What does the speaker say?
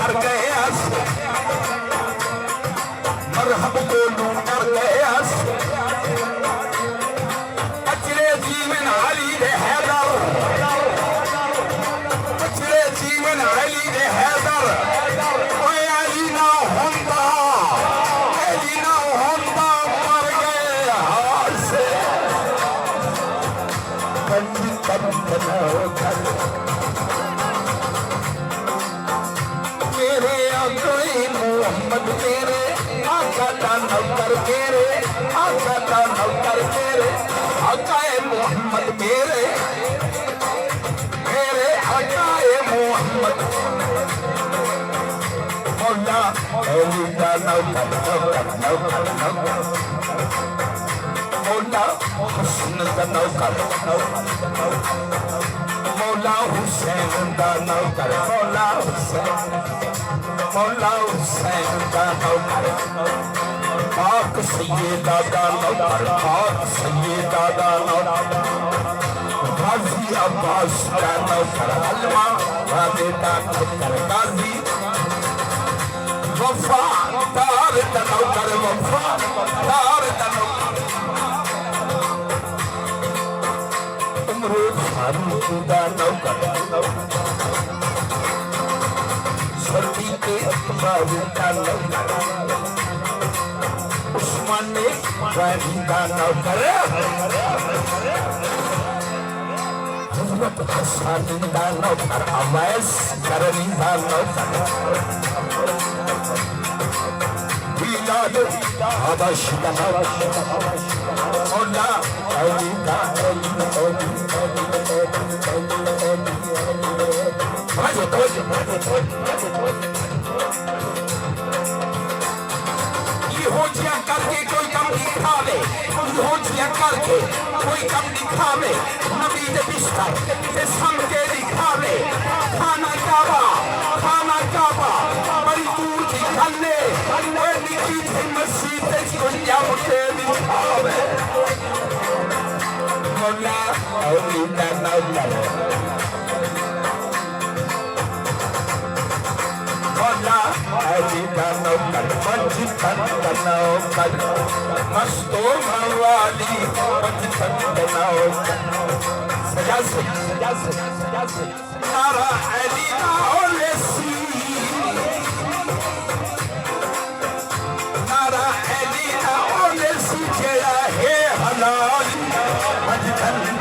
हर गया मरहब बोलू कर गया अचरे जीवन अली दे हैदर अचरे जीवन अली दे हैदर ओए अली ना होंदा मर गए हार से पंडित बनाओ मोहम्मद तेरे आका का नौकर तेरे आका का नौकर तेरे आकाए मोहम्मद मेरे मेरे आकाए मोहम्मद मौला अली का नौकर नौकर नौकर नौकर मौला हुस्न का नौकर मौला हुसैन का नौकर मौला हुसैन का नौकर पाक सैयदा का नौकर पाक सैयदा का नौकर गाजी अब्बास का नौकर अलमा का बेटा नौकर गाजी वफादार का नौकर वफादार का नौकर उम्र फारूक का नौकर सर्दी के अखबार का नौकर उस्मान गनी का नौकर हजरत हसन का नौकर अवैस करनी का नौकर बिलाल हबश का नौकर मौला अली का होजियां करके कोई कम दिखावे होजियां करके कोई कम दिखावे नबी दे बिस्तर ते समझे दिखावे खाना काबा बड़ी दूर की गल्ले ओए निकी सी मस्जिद ते कोई जाके दिखावे मौला अली का नौकर अली का नौकर पंचतन का नौकर मस्तो मवाली पंचतन का नौकर सजा से नारा अली ना